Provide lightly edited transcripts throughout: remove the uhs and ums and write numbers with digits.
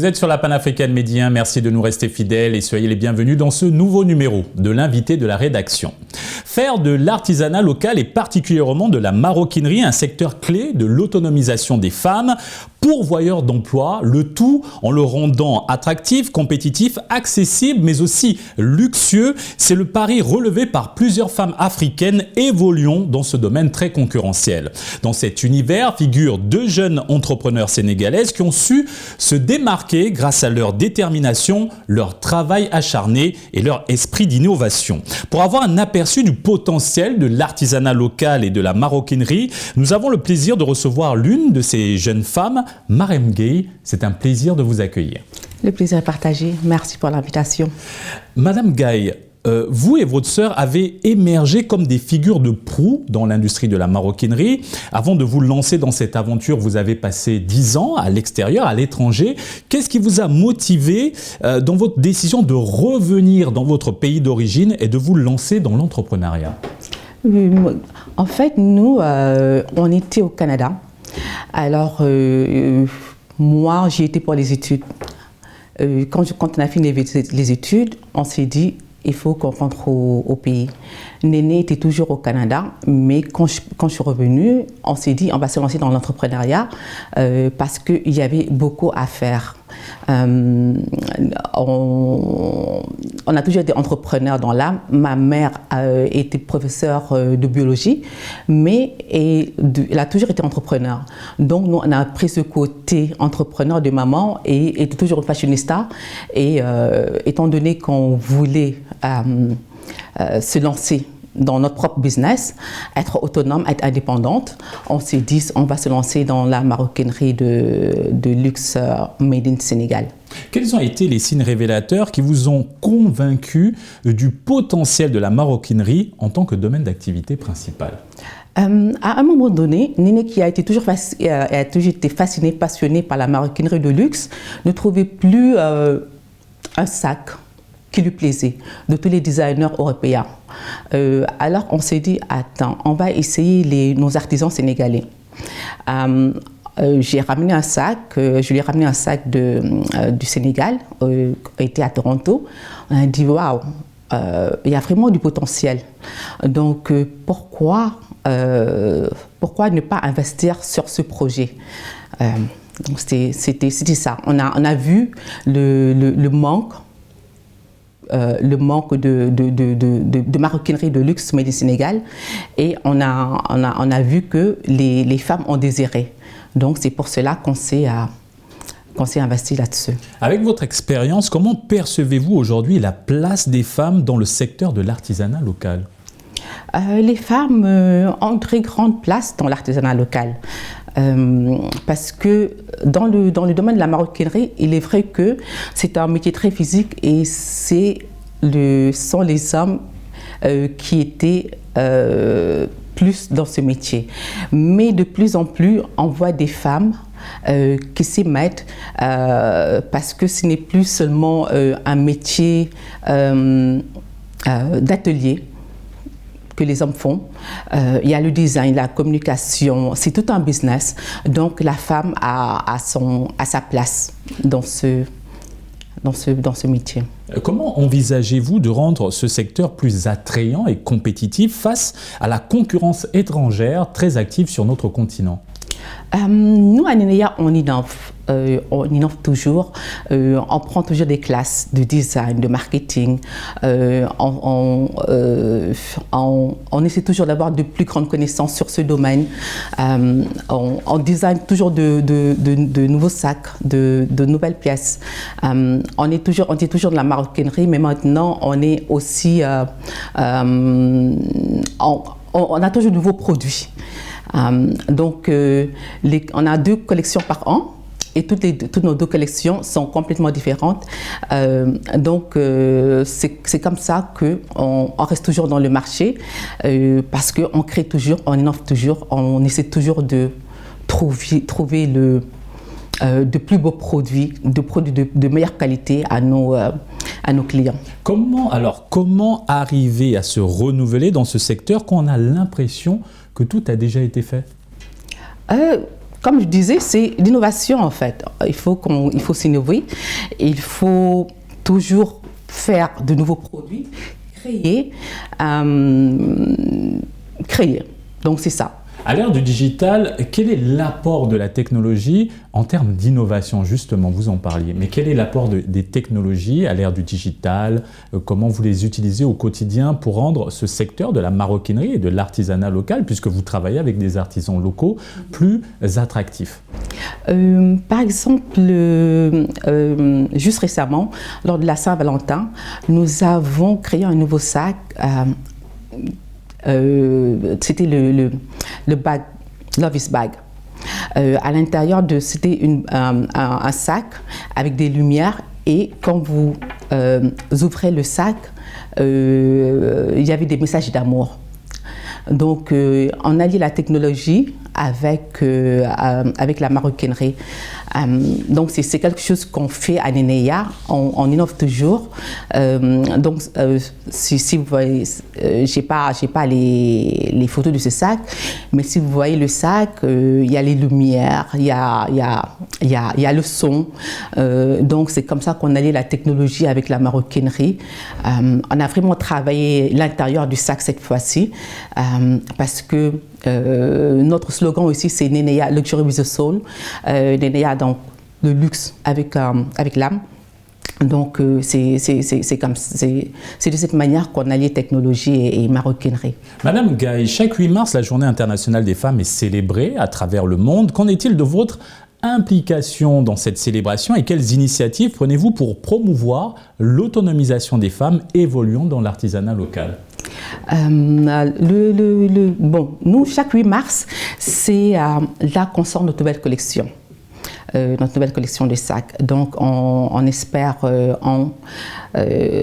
Vous êtes sur la Panafricaine Média, merci de nous rester fidèles et soyez les bienvenus dans ce nouveau numéro de l'invité de la rédaction. Faire de l'artisanat local et particulièrement de la maroquinerie un secteur clé de l'autonomisation des femmes, pourvoyeur d'emploi, le tout en le rendant attractif, compétitif, accessible mais aussi luxueux. C'est le pari relevé par plusieurs femmes africaines évoluant dans ce domaine très concurrentiel. Dans cet univers figurent deux jeunes entrepreneurs sénégalaises qui ont su se démarquer grâce à leur détermination, leur travail acharné et leur esprit d'innovation. Pour avoir un aperçu du potentiel de l'artisanat local et de la maroquinerie, nous avons le plaisir de recevoir l'une de ces jeunes femmes, Marème Gueye. C'est un plaisir de vous accueillir. Le plaisir est partagé. Merci pour l'invitation. Madame Gueye, vous et votre sœur avez émergé comme des figures de proue dans l'industrie de la maroquinerie. Avant de vous lancer dans cette aventure, vous avez passé 10 ans à l'extérieur, à l'étranger. Qu'est-ce qui vous a motivé dans votre décision de revenir dans votre pays d'origine et de vous lancer dans l'entrepreneuriat? En fait, nous, on était au Canada. Alors, moi, j'y étais pour les études. Quand on a fini les études, on s'est dit, il faut qu'on rentre au pays. Néné était toujours au Canada, mais quand je suis revenue, on s'est dit on va se lancer dans l'entrepreneuriat parce qu'il y avait beaucoup à faire. On a toujours été entrepreneurs dans l'âme. Ma mère était professeure de biologie, mais elle a toujours été entrepreneur. Donc nous, on a pris ce côté entrepreneur de maman et était toujours une fashionista. Et étant donné qu'on voulait se lancer dans notre propre business, être autonome, être indépendante, on s'est dit on va se lancer dans la maroquinerie de luxe made in Sénégal. Quels ont été les signes révélateurs qui vous ont convaincu du potentiel de la maroquinerie en tant que domaine d'activité principal? À un moment donné, Néné, qui a toujours été fascinée, passionnée par la maroquinerie de luxe, ne trouvait plus un sac qui lui plaisait, de tous les designers européens. Alors on s'est dit, attends, on va essayer nos artisans sénégalais. J'ai ramené un sac, je lui ai ramené un sac du Sénégal, était à Toronto. On a dit, waouh, il y a vraiment du potentiel. Donc pourquoi ne pas investir sur ce projet? Donc c'était ça. On a vu le manque. Le manque de maroquinerie de luxe made in Sénégal et on a vu que les femmes ont désiré. Donc c'est pour cela qu'on s'est investi là-dessus. Avec votre expérience, comment percevez-vous aujourd'hui la place des femmes dans le secteur de l'artisanat local? Les femmes ont une très grande place dans l'artisanat local. Parce que dans le domaine de la maroquinerie, il est vrai que c'est un métier très physique et sont les hommes qui étaient plus dans ce métier. Mais de plus en plus, on voit des femmes qui s'y mettent parce que ce n'est plus seulement un métier d'atelier que les hommes font. Il y a le design, la communication, c'est tout un business. Donc la femme a sa place dans ce métier. Comment envisagez-vous de rendre ce secteur plus attrayant et compétitif face à la concurrence étrangère très active sur notre continent? Nous, à Nénéa, on innove toujours. On prend toujours des classes de design, de marketing. On essaie toujours d'avoir de plus grandes connaissances sur ce domaine. On design toujours de nouveaux sacs, de nouvelles pièces. On est toujours de la maroquinerie, mais maintenant, on est aussi... on a toujours de nouveaux produits. Donc, on a 2 collections par an et toutes nos 2 collections sont complètement différentes. Donc, c'est comme ça qu'on reste toujours dans le marché parce qu'on crée toujours, on innove toujours, on essaie toujours de trouver de plus beaux produits, de meilleure qualité à nos clients. Comment arriver à se renouveler dans ce secteur quand on a l'impression que tout a déjà été fait? comme je disais, c'est l'innovation en fait. Il faut s'innover, il faut toujours faire de nouveaux produits, créer. Donc c'est ça. À l'ère du digital, quel est l'apport de la technologie en termes d'innovation? Justement, vous en parliez. Mais quel est l'apport des technologies à l'ère du digital? Comment vous les utilisez au quotidien pour rendre ce secteur de la maroquinerie et de l'artisanat local, puisque vous travaillez avec des artisans locaux, plus attractif? Par exemple, juste récemment, lors de la Saint-Valentin, nous avons créé un nouveau sac. C'était le bag, Love is Bag. À l'intérieur c'était un sac avec des lumières, et quand vous ouvrez le sac, il y avait des messages d'amour. Donc on allie la technologie avec la maroquinerie. Donc c'est quelque chose qu'on fait à Nenea, on innove toujours. Donc si vous voyez, j'ai pas les photos de ce sac, mais si vous voyez le sac, il y a les lumières, il y a le son. Donc c'est comme ça qu'on allie la technologie avec la maroquinerie. On a vraiment travaillé l'intérieur du sac cette fois-ci, parce que notre slogan aussi, c'est Nenea Luxury with the Soul. Nenea, donc le luxe avec l'âme. Donc c'est de cette manière qu'on allie technologie et maroquinerie. Madame Gaye, chaque 8 mars, la Journée internationale des femmes est célébrée à travers le monde. Qu'en est-il de votre implication dans cette célébration et quelles initiatives prenez-vous pour promouvoir l'autonomisation des femmes évoluant dans l'artisanat local? Nous, chaque 8 mars, c'est là qu'on sort notre nouvelle collection. Notre nouvelle collection de sacs. Donc, on espère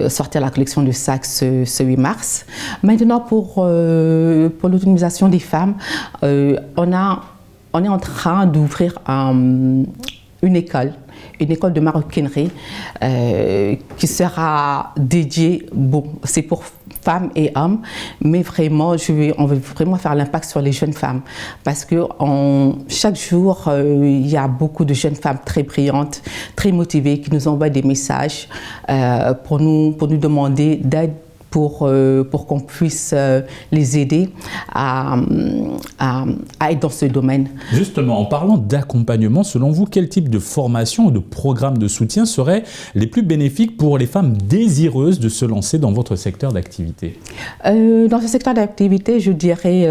sortir la collection de sacs ce 8 mars. Maintenant, pour l'autonomisation des femmes, on est en train d'ouvrir une école de maroquinerie qui sera dédiée, c'est pour femmes et hommes, mais vraiment, on veut vraiment faire l'impact sur les jeunes femmes, parce que chaque jour, il y a beaucoup de jeunes femmes très brillantes, très motivées, qui nous envoient des messages pour nous demander d'aide, pour qu'on puisse les aider à être dans ce domaine. Justement, en parlant d'accompagnement, selon vous, quel type de formation ou de programme de soutien seraient les plus bénéfiques pour les femmes désireuses de se lancer dans votre secteur d'activité? Dans ce secteur d'activité, je dirais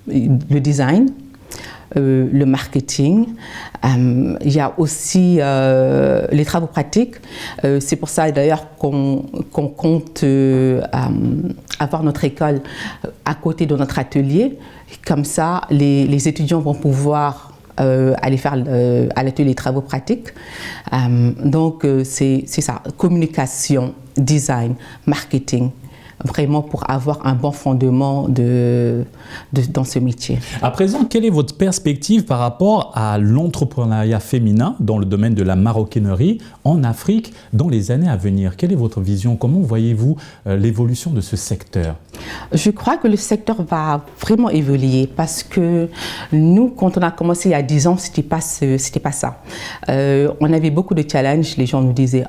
le design, le marketing. Il y a aussi les travaux pratiques. C'est pour ça d'ailleurs qu'on compte avoir notre école à côté de notre atelier. Comme ça, les étudiants vont pouvoir aller faire à l'atelier les travaux pratiques. Donc c'est ça, communication, design, marketing. Vraiment pour avoir un bon fondement dans ce métier. À présent, quelle est votre perspective par rapport à l'entrepreneuriat féminin dans le domaine de la maroquinerie en Afrique dans les années à venir? Quelle est votre vision? Comment voyez-vous l'évolution de ce secteur? Je crois que le secteur va vraiment évoluer, parce que nous, quand on a commencé il y a 10 ans, c'était pas ça. On avait beaucoup de challenges. Les gens nous disaient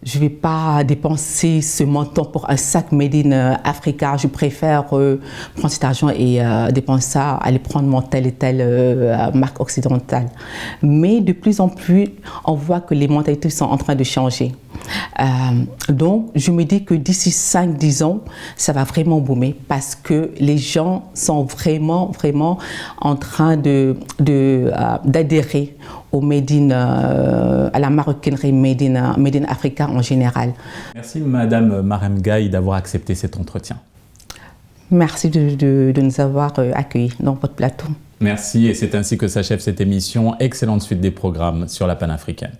je ne vais pas dépenser ce montant pour un sac made in Africa. Je préfère prendre cet argent et dépenser ça, aller prendre telle et telle marque occidentale. Mais de plus en plus, on voit que les mentalités sont en train de changer. Donc, je me dis que d'ici 5-10 ans, ça va vraiment boomer, parce que les gens sont vraiment en train d'adhérer au à la maroquinerie made in Africa en général. Merci Madame Marem Gaye d'avoir accepté cet entretien. Merci de nous avoir accueillis dans votre plateau. Merci, et c'est ainsi que s'achève cette émission. Excellente suite des programmes sur la panafricaine.